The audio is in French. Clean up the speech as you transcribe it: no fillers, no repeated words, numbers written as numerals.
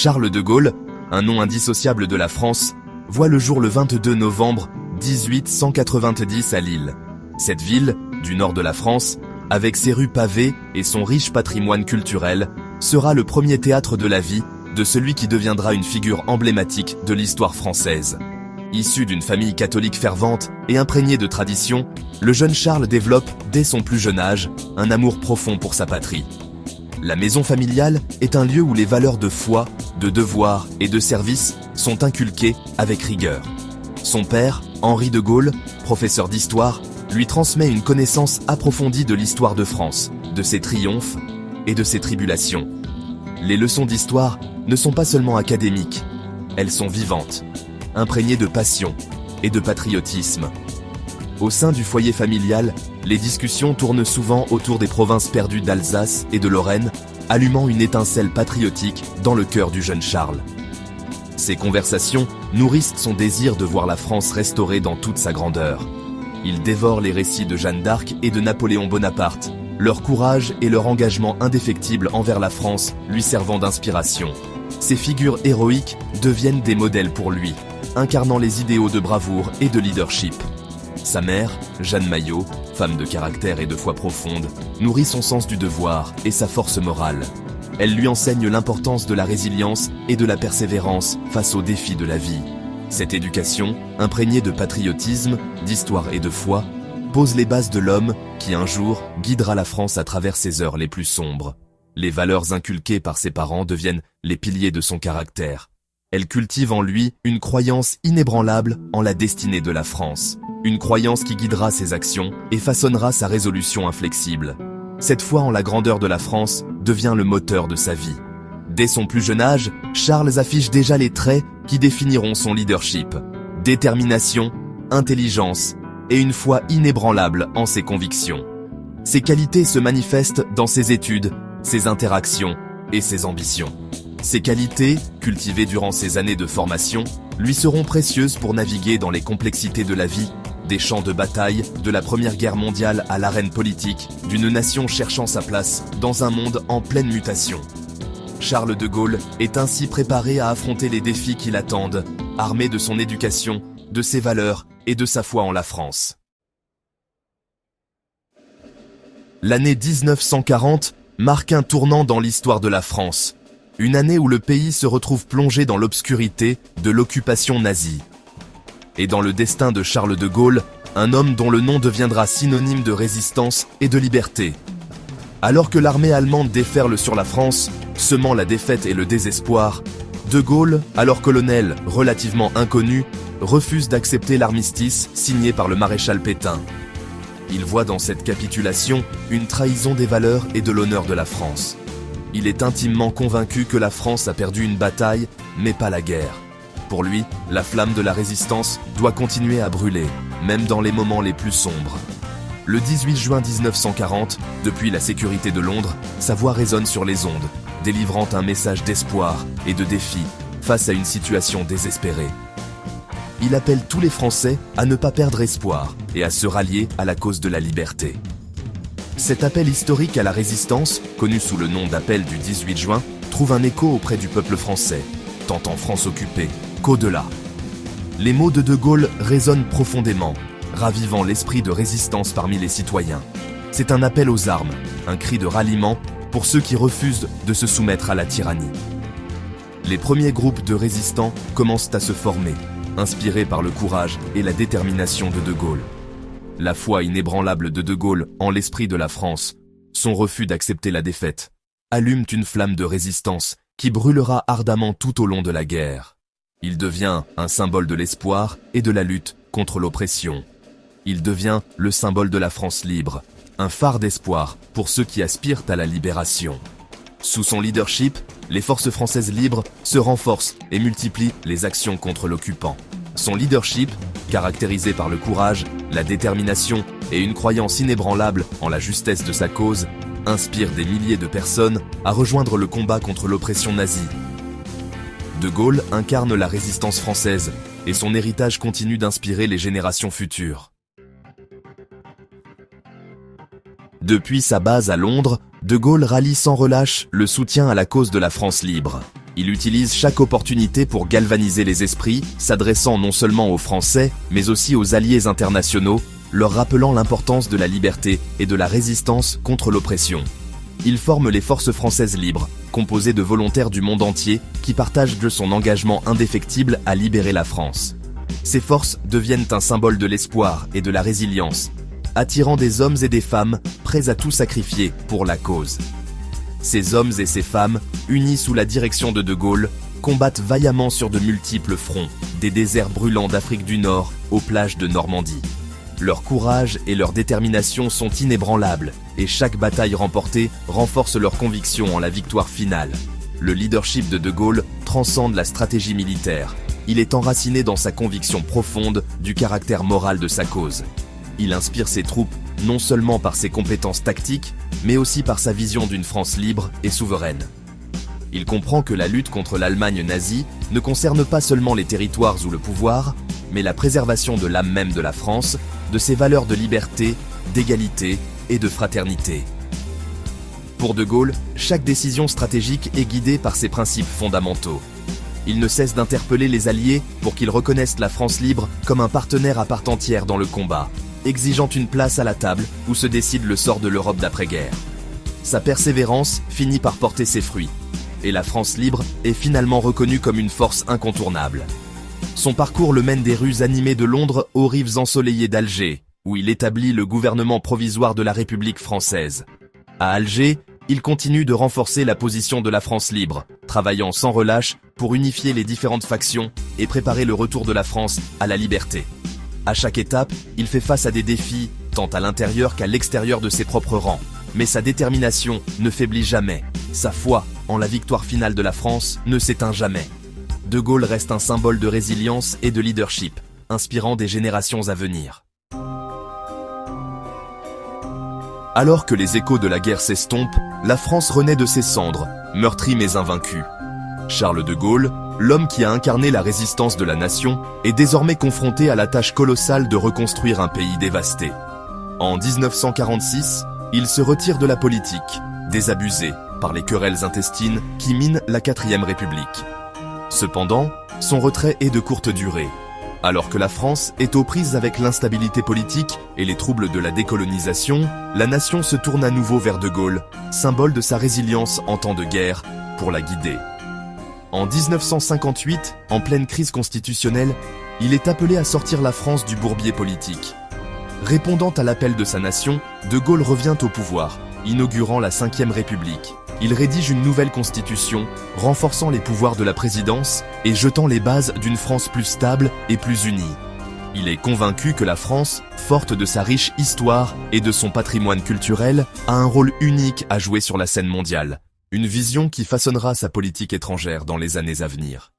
Charles de Gaulle, un nom indissociable de la France, voit le jour le 22 novembre 1890 à Lille. Cette ville, du nord de la France, avec ses rues pavées et son riche patrimoine culturel, sera le premier théâtre de la vie de celui qui deviendra une figure emblématique de l'histoire française. Issu d'une famille catholique fervente et imprégnée de tradition, le jeune Charles développe, dès son plus jeune âge, un amour profond pour sa patrie. La maison familiale est un lieu où les valeurs de foi, de devoir et de service sont inculquées avec rigueur. Son père, Henri de Gaulle, professeur d'histoire, lui transmet une connaissance approfondie de l'histoire de France, de ses triomphes et de ses tribulations. Les leçons d'histoire ne sont pas seulement académiques, elles sont vivantes, imprégnées de passion et de patriotisme. Au sein du foyer familial, les discussions tournent souvent autour des provinces perdues d'Alsace et de Lorraine, allumant une étincelle patriotique dans le cœur du jeune Charles. Ces conversations nourrissent son désir de voir la France restaurée dans toute sa grandeur. Il dévore les récits de Jeanne d'Arc et de Napoléon Bonaparte, leur courage et leur engagement indéfectible envers la France lui servant d'inspiration. Ces figures héroïques deviennent des modèles pour lui, incarnant les idéaux de bravoure et de leadership. Sa mère, Jeanne Maillot, femme de caractère et de foi profonde, nourrit son sens du devoir et sa force morale. Elle lui enseigne l'importance de la résilience et de la persévérance face aux défis de la vie. Cette éducation, imprégnée de patriotisme, d'histoire et de foi, pose les bases de l'homme qui un jour guidera la France à travers ses heures les plus sombres. Les valeurs inculquées par ses parents deviennent les piliers de son caractère. Elle cultive en lui une croyance inébranlable en la destinée de la France. Une croyance qui guidera ses actions et façonnera sa résolution inflexible. Cette foi en la grandeur de la France devient le moteur de sa vie. Dès son plus jeune âge, Charles affiche déjà les traits qui définiront son leadership. Détermination, intelligence et une foi inébranlable en ses convictions. Ces qualités se manifestent dans ses études, ses interactions et ses ambitions. Ces qualités, cultivées durant ses années de formation, lui seront précieuses pour naviguer dans les complexités de la vie, des champs de bataille, de la Première Guerre mondiale à l'arène politique, d'une nation cherchant sa place dans un monde en pleine mutation. Charles de Gaulle est ainsi préparé à affronter les défis qui l'attendent, armé de son éducation, de ses valeurs et de sa foi en la France. L'année 1940 marque un tournant dans l'histoire de la France. Une année où le pays se retrouve plongé dans l'obscurité de l'occupation nazie. Et dans le destin de Charles de Gaulle, un homme dont le nom deviendra synonyme de résistance et de liberté. Alors que l'armée allemande déferle sur la France, semant la défaite et le désespoir, de Gaulle, alors colonel relativement inconnu, refuse d'accepter l'armistice signé par le maréchal Pétain. Il voit dans cette capitulation une trahison des valeurs et de l'honneur de la France. Il est intimement convaincu que la France a perdu une bataille, mais pas la guerre. Pour lui, la flamme de la résistance doit continuer à brûler, même dans les moments les plus sombres. Le 18 juin 1940, depuis la sécurité de Londres, sa voix résonne sur les ondes, délivrant un message d'espoir et de défi face à une situation désespérée. Il appelle tous les Français à ne pas perdre espoir et à se rallier à la cause de la liberté. Cet appel historique à la résistance, connu sous le nom d'appel du 18 juin, trouve un écho auprès du peuple français, tant en France occupée qu'au-delà. Les mots de Gaulle résonnent profondément, ravivant l'esprit de résistance parmi les citoyens. C'est un appel aux armes, un cri de ralliement pour ceux qui refusent de se soumettre à la tyrannie. Les premiers groupes de résistants commencent à se former, inspirés par le courage et la détermination de Gaulle. La foi inébranlable de Gaulle en l'esprit de la France, son refus d'accepter la défaite, allument une flamme de résistance qui brûlera ardemment tout au long de la guerre. Il devient un symbole de l'espoir et de la lutte contre l'oppression. Il devient le symbole de la France libre, un phare d'espoir pour ceux qui aspirent à la libération. Sous son leadership, les forces françaises libres se renforcent et multiplient les actions contre l'occupant. Son leadership, caractérisé par le courage, la détermination et une croyance inébranlable en la justesse de sa cause, inspire des milliers de personnes à rejoindre le combat contre l'oppression nazie. De Gaulle incarne la résistance française et son héritage continue d'inspirer les générations futures. Depuis sa base à Londres, De Gaulle rallie sans relâche le soutien à la cause de la France libre. Il utilise chaque opportunité pour galvaniser les esprits, s'adressant non seulement aux Français, mais aussi aux alliés internationaux, leur rappelant l'importance de la liberté et de la résistance contre l'oppression. Il forme les Forces françaises libres, composées de volontaires du monde entier qui partagent de son engagement indéfectible à libérer la France. Ces forces deviennent un symbole de l'espoir et de la résilience, attirant des hommes et des femmes prêts à tout sacrifier pour la cause. Ces hommes et ces femmes, unis sous la direction de Gaulle, combattent vaillamment sur de multiples fronts, des déserts brûlants d'Afrique du Nord aux plages de Normandie. Leur courage et leur détermination sont inébranlables, et chaque bataille remportée renforce leur conviction en la victoire finale. Le leadership de Gaulle transcende la stratégie militaire. Il est enraciné dans sa conviction profonde du caractère moral de sa cause. Il inspire ses troupes non seulement par ses compétences tactiques, mais aussi par sa vision d'une France libre et souveraine. Il comprend que la lutte contre l'Allemagne nazie ne concerne pas seulement les territoires ou le pouvoir, mais la préservation de l'âme même de la France, de ses valeurs de liberté, d'égalité et de fraternité. Pour De Gaulle, chaque décision stratégique est guidée par ses principes fondamentaux. Il ne cesse d'interpeller les Alliés pour qu'ils reconnaissent la France libre comme un partenaire à part entière dans le combat, exigeant une place à la table où se décide le sort de l'Europe d'après-guerre. Sa persévérance finit par porter ses fruits, et la France libre est finalement reconnue comme une force incontournable. Son parcours le mène des rues animées de Londres aux rives ensoleillées d'Alger, où il établit le gouvernement provisoire de la République française. À Alger, il continue de renforcer la position de la France libre, travaillant sans relâche pour unifier les différentes factions et préparer le retour de la France à la liberté. À chaque étape, il fait face à des défis, tant à l'intérieur qu'à l'extérieur de ses propres rangs. Mais sa détermination ne faiblit jamais. Sa foi en la victoire finale de la France ne s'éteint jamais. De Gaulle reste un symbole de résilience et de leadership, inspirant des générations à venir. Alors que les échos de la guerre s'estompent, la France renaît de ses cendres, meurtrie mais invaincue. Charles de Gaulle, l'homme qui a incarné la résistance de la nation, est désormais confronté à la tâche colossale de reconstruire un pays dévasté. En 1946, il se retire de la politique, désabusé par les querelles intestines qui minent la 4e République. Cependant, son retrait est de courte durée. Alors que la France est aux prises avec l'instabilité politique et les troubles de la décolonisation, la nation se tourne à nouveau vers De Gaulle, symbole de sa résilience en temps de guerre, pour la guider. En 1958, en pleine crise constitutionnelle, il est appelé à sortir la France du bourbier politique. Répondant à l'appel de sa nation, De Gaulle revient au pouvoir, inaugurant la 5e République. Il rédige une nouvelle constitution, renforçant les pouvoirs de la présidence et jetant les bases d'une France plus stable et plus unie. Il est convaincu que la France, forte de sa riche histoire et de son patrimoine culturel, a un rôle unique à jouer sur la scène mondiale. Une vision qui façonnera sa politique étrangère dans les années à venir.